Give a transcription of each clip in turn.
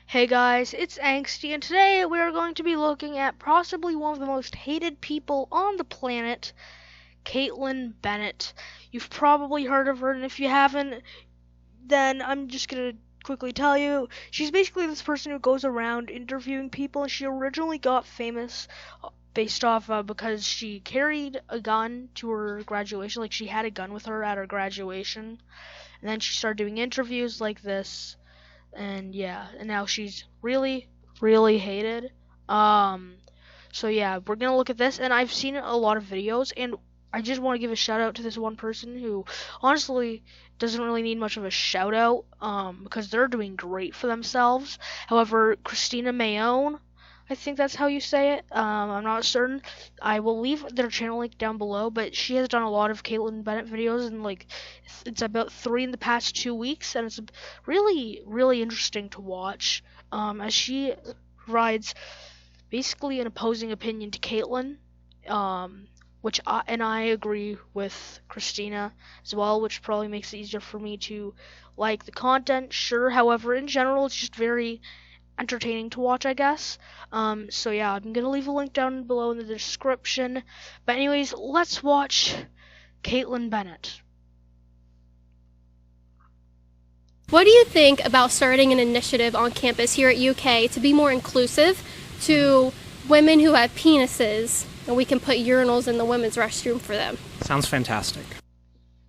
Hey guys, it's Angsty, and today we're going to be looking at possibly one of the most hated people on the planet, Kaitlin Bennett. You've probably heard of her, and if you haven't, then I'm just gonna quickly tell you. She's basically this person who goes around interviewing people, and she originally got famous based off because she carried a gun to her graduation, like she had a gun with her at her graduation, and then she started doing interviews like this. And yeah, and now she's really, really hated. So yeah, we're gonna look at this, and I've seen a lot of videos, and I just want to give a shout out to this one person who honestly doesn't really need much of a shout out, because they're doing great for themselves. However, Christina Mayone, I think that's how you say it. I'm not certain. I will leave their channel link down below, but she has done a lot of Kaitlin Bennett videos, and like it's about 3 in the past 2 weeks, and it's really, really interesting to watch. As she provides basically an opposing opinion to Kaitlin, which I agree with Christina as well, which probably makes it easier for me to like the content. Sure, however, in general, it's just very entertaining to watch, I guess. So yeah, I'm gonna leave a link down below in the description. But anyways, let's watch Kaitlin Bennett. What do you think about starting an initiative on campus here at UK to be more inclusive to women who have penises, and we can put urinals in the women's restroom for them? Sounds fantastic.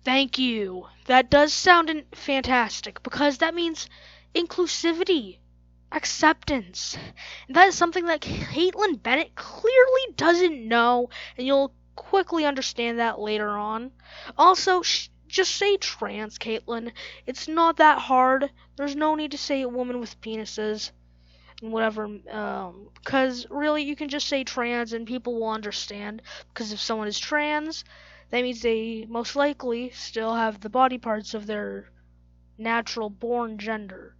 Thank you. That does sound fantastic, because that means inclusivity. Acceptance. And that is something that Kaitlin Bennett clearly doesn't know, and you'll quickly understand that later on. Also, just say trans, Kaitlin. It's not that hard. There's no need to say a woman with penises and whatever, because really you can just say trans and people will understand, because if someone is trans, that means they most likely still have the body parts of their natural born gender.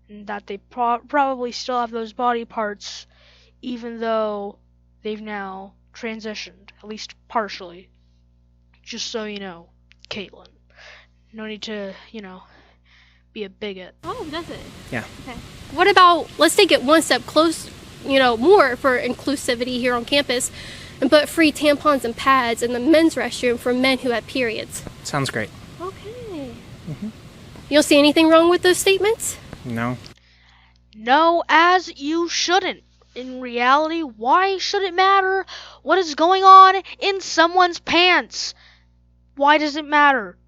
And that they probably still have those body parts, even though they've now transitioned, at least partially. Just so you know, Kaitlin. No need to, be a bigot. Oh, does it? Yeah. Okay. What about, let's take it one step close, more for inclusivity here on campus, and put free tampons and pads in the men's restroom for men who have periods. Sounds great. Okay. You don't see anything wrong with those statements? No. No, as you shouldn't. In reality, why should it matter what is going on in someone's pants? Why does it matter?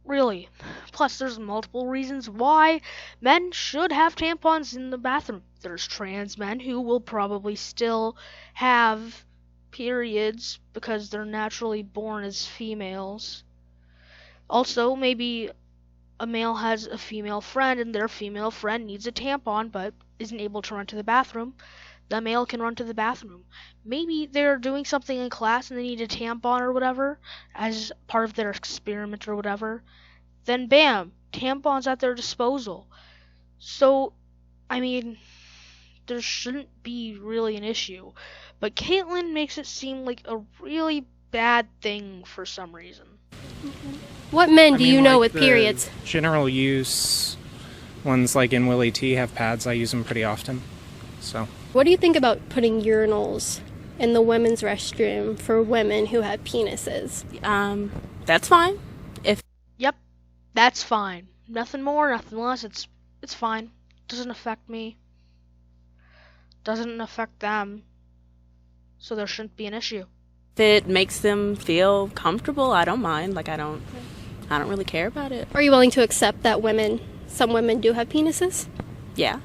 Really. Plus, there's multiple reasons why men should have tampons in the bathroom. There's trans men who will probably still have periods because they're naturally born as females. Also, maybe a male has a female friend and their female friend needs a tampon but isn't able to run to the bathroom. The male can run to the bathroom. Maybe they're doing something in class and they need a tampon or whatever as part of their experiment or whatever. Then bam, tampons at their disposal. So, there shouldn't be really an issue. But Kaitlin makes it seem like a really bad thing for some reason. What men do you know like with periods? General use ones like in Willie T have pads. I use them pretty often. So. What do you think about putting urinals in the women's restroom for women who have penises? That's fine. Yep, that's fine. Nothing more, nothing less. It's fine. Doesn't affect me. Doesn't affect them. So there shouldn't be an issue. If it makes them feel comfortable, I don't mind. I don't really care about it. Are you willing to accept that some women do have penises? Yeah.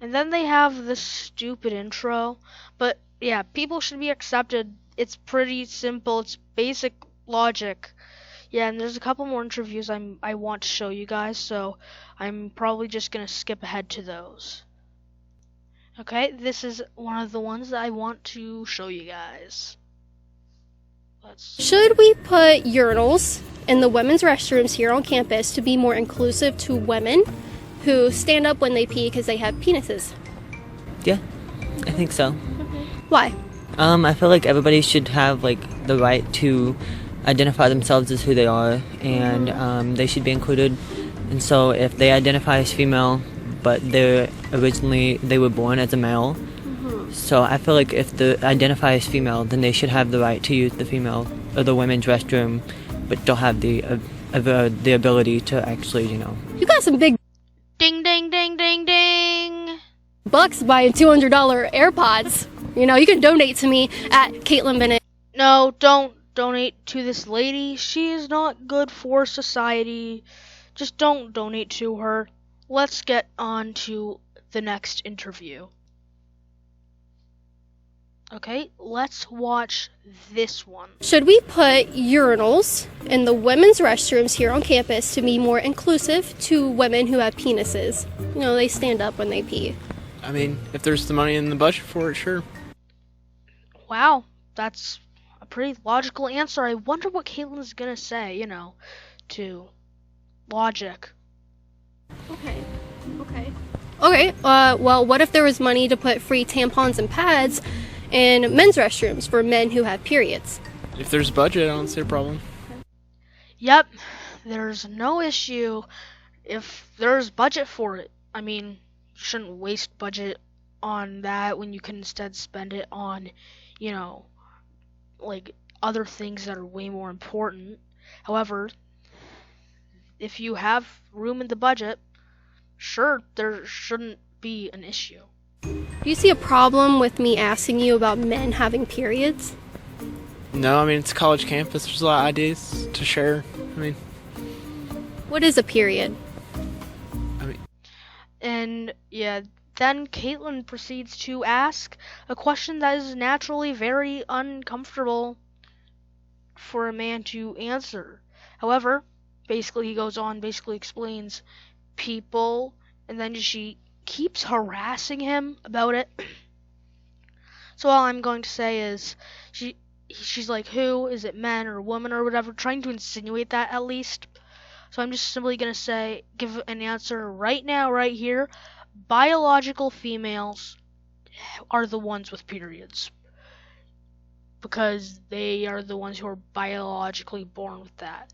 And then they have this stupid intro. But yeah, people should be accepted. It's pretty simple. It's basic logic. Yeah, and there's a couple more interviews I want to show you guys, so I'm probably just going to skip ahead to those. Okay, this is one of the ones that I want to show you guys. Should we put urinals in the women's restrooms here on campus to be more inclusive to women who stand up when they pee because they have penises? Yeah, I think so. Why? I feel like everybody should have the right to identify themselves as who they are, and they should be included. And so if they identify as female, but they were born as a male. So I feel like if they identify as female, then they should have the right to use the female or the women's restroom, but don't have the ability to actually, You got some big Ding, ding, ding, ding, ding. bucks buying $200 AirPods. You can donate to me at Kaitlin Bennett. No, don't donate to this lady. She is not good for society. Just don't donate to her. Let's get on to the next interview. Okay, let's watch this one. Should we put urinals in the women's restrooms here on campus to be more inclusive to women who have penises? They stand up when they pee. I mean, if there's the money in the budget for it, sure. Wow, that's a pretty logical answer. I wonder what Caitlin's gonna say, to logic. Okay. Well, what if there was money to put free tampons and pads in men's restrooms for men who have periods? If there's budget, I don't see a problem. Yep, there's no issue if there's budget for it. I mean, you shouldn't waste budget on that when you can instead spend it on, other things that are way more important. However, if you have room in the budget, sure, there shouldn't be an issue. Do you see a problem with me asking you about men having periods? No, I mean, it's a college campus. There's a lot of ideas to share. I mean, What is a period? And yeah, then Kaitlin proceeds to ask a question that is naturally very uncomfortable for a man to answer. However, basically he goes on, basically explains people, and then she keeps harassing him about it. So all I'm going to say is she's like, who? Is it men or women or whatever? Trying to insinuate that at least. So I'm just simply going to give an answer right now, right here. Biological females are the ones with periods. Because they are the ones who are biologically born with that.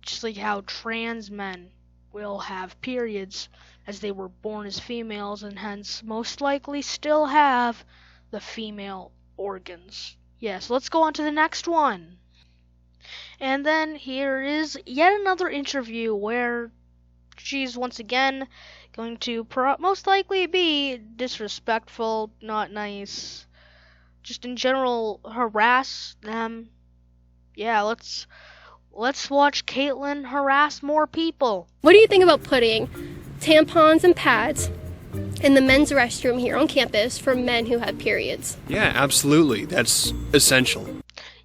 Just like how trans men will have periods as they were born as females and hence most likely still have the female organs. Yes, let's go on to the next one. And then here is yet another interview where she's once again going to most likely be disrespectful, not nice, just in general harass them. Yeah, let's watch Kaitlin harass more people. What do you think about putting tampons and pads in the men's restroom here on campus for men who have periods? Yeah, absolutely. That's essential.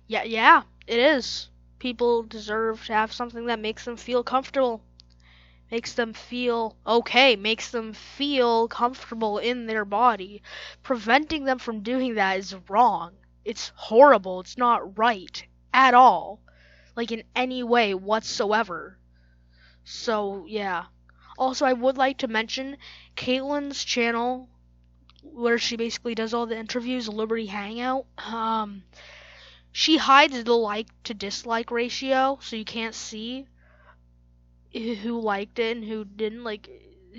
Yeah, it is. People deserve to have something that makes them feel comfortable. Makes them feel okay, makes them feel comfortable in their body. Preventing them from doing that is wrong. It's horrible. It's not right at all. Like in any way whatsoever. So, yeah. Also, I would like to mention Caitlin's channel, where she basically does all the interviews, Liberty Hangout. She hides the like to dislike ratio, so you can't see who liked it and who didn't, like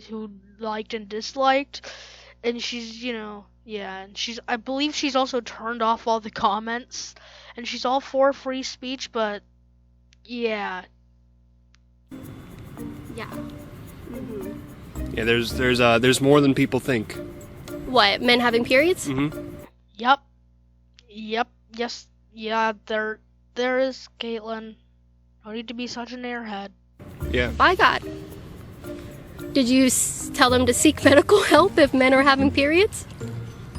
who liked and disliked. And she's, and I believe she's also turned off all the comments, and she's all for free speech, but yeah. Yeah. Yeah, there's more than people think. What, men having periods? Mm-hmm. Yep. Yes. Yeah, there is, Kaitlin. No need to be such an airhead. Yeah. By God. Did you tell them to seek medical help if men are having periods?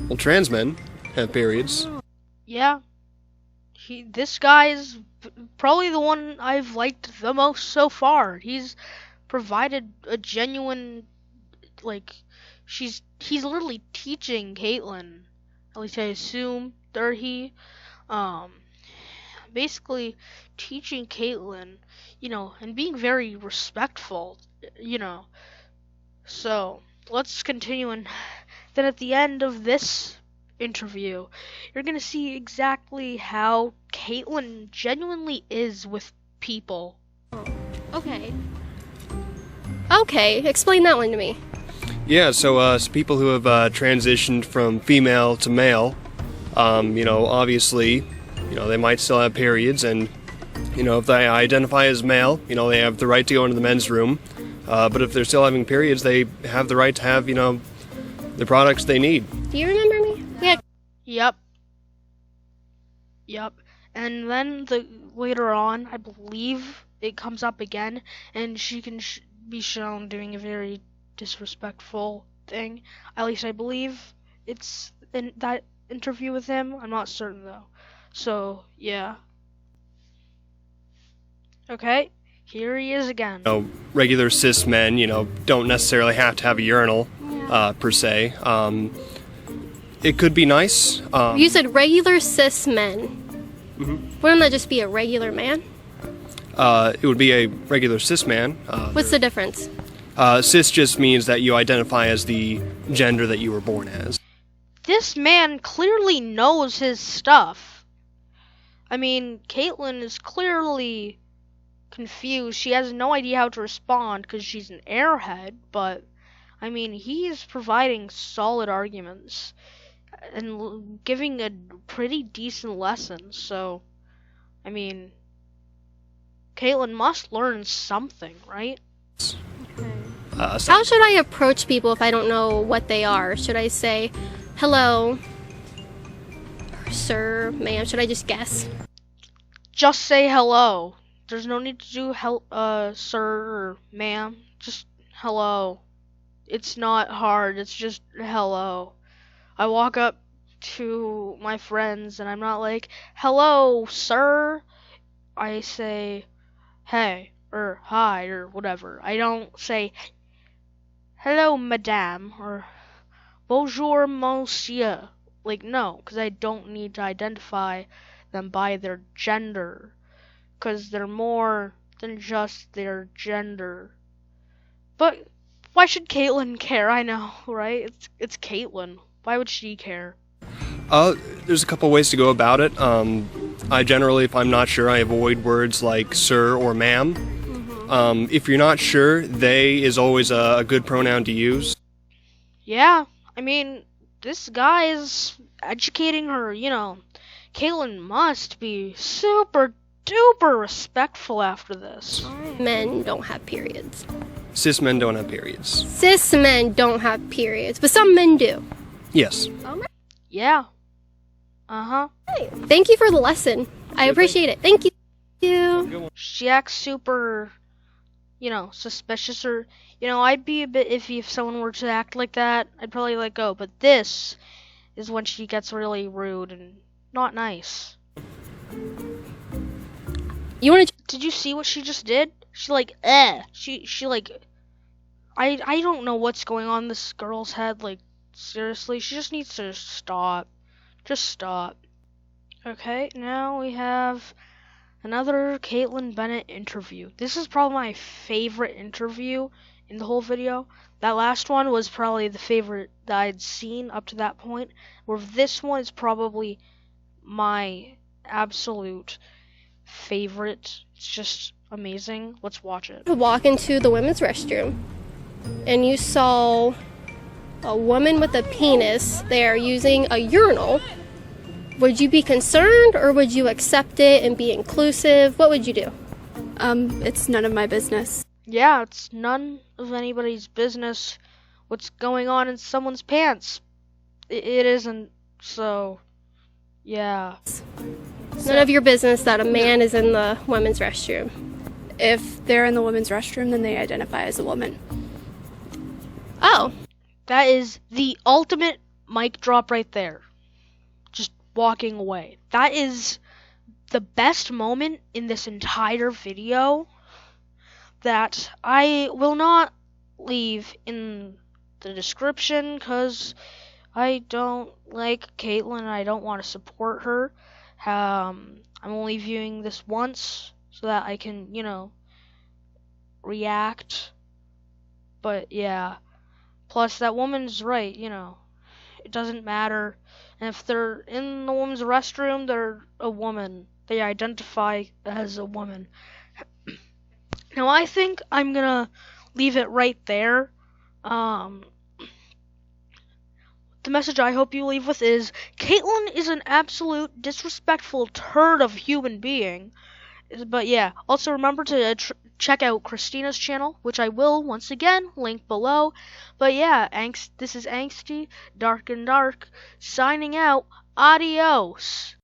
Well, trans men have periods. Yeah. This guy is probably the one I've liked the most so far. He's provided a genuine, he's literally teaching Kaitlin, at least I assume, basically teaching Kaitlin, and being very respectful, So, let's continue, and then at the end of this interview, you're gonna see exactly how Kaitlin genuinely is with people. Okay, explain that one to me. Yeah, so people who have transitioned from female to male, obviously, they might still have periods, and, if they identify as male, they have the right to go into the men's room. But if they're still having periods, they have the right to have, the products they need. Do you remember me? Yeah. Yep. And then later on, I believe it comes up again, and she can be shown doing a very disrespectful thing. At least I believe it's in that interview with him. I'm not certain though. So yeah. Okay, here he is again. Regular cis men, don't necessarily have to have a urinal, per se. It could be nice. You said regular cis men. Mm-hmm. Wouldn't that just be a regular man? It would be a regular cis man. What's the difference? Cis just means that you identify as the gender that you were born as. This man clearly knows his stuff. I mean, Kaitlin is clearly confused. She has no idea how to respond because she's an airhead, but I mean, he's providing solid arguments and giving a pretty decent lesson. So, I mean, Kaitlin must learn something, right? How should I approach people if I don't know what they are? Should I say, hello, sir, ma'am? Should I just guess? Just say hello. There's no need to do sir or ma'am. Just hello. It's not hard. It's just hello. I walk up to my friends and I'm not like, hello, sir. I say, hey, or hi, or whatever. I don't say, hello, madame, or bonjour, monsieur. Like, no, because I don't need to identify them by their gender. Because they're more than just their gender. But why should Kaitlin care? I know, right? It's Kaitlin. Why would she care? There's a couple ways to go about it. I generally, if I'm not sure, I avoid words like sir or ma'am. Mm-hmm. If you're not sure, they is always a good pronoun to use. Yeah, I mean, this guy is educating her, Kaitlin must be super duper respectful after this. Men don't have periods. Cis men don't have periods. Cis men don't have periods, but some men do. Yes. Yeah. Uh-huh. Hey, thank you for the lesson. I appreciate it. Thank you. She acts super, suspicious, or, I'd be a bit iffy if someone were to act like that. I'd probably let go, but this is when she gets really rude and not nice. Did you see what she just did? She I don't know what's going on in this girl's head, seriously, she just needs to stop. Just stop. Okay, now we have another Kaitlin Bennett interview. This is probably my favorite interview in the whole video. That last one was probably the favorite that I'd seen up to that point, where this one is probably my absolute favorite. It's just amazing. Let's watch it. Walk into the women's restroom and you saw a woman with a penis there using a urinal. Would you be concerned or would you accept it and be inclusive? What would you do? It's none of my business. Yeah, it's none of anybody's business what's going on in someone's pants. It isn't, so yeah. It's none of your business that a man is in the women's restroom. If they're in the women's restroom, then they identify as a woman. Oh. That is the ultimate mic drop right there. Just walking away. That is the best moment in this entire video that I will not leave in the description because I don't like Kaitlin. I don't want to support her. I'm only viewing this once so that I can, react. But yeah. Plus, that woman's right, It doesn't matter. And if they're in the woman's restroom, they're a woman. They identify as a woman. Now, I think I'm gonna leave it right there. the message I hope you leave with is Kaitlin is an absolute disrespectful turd of human being. But yeah, also remember to check out Christina's channel, which I will once again link below. But yeah, this is Angsty, Dark and Dark, signing out. Adios.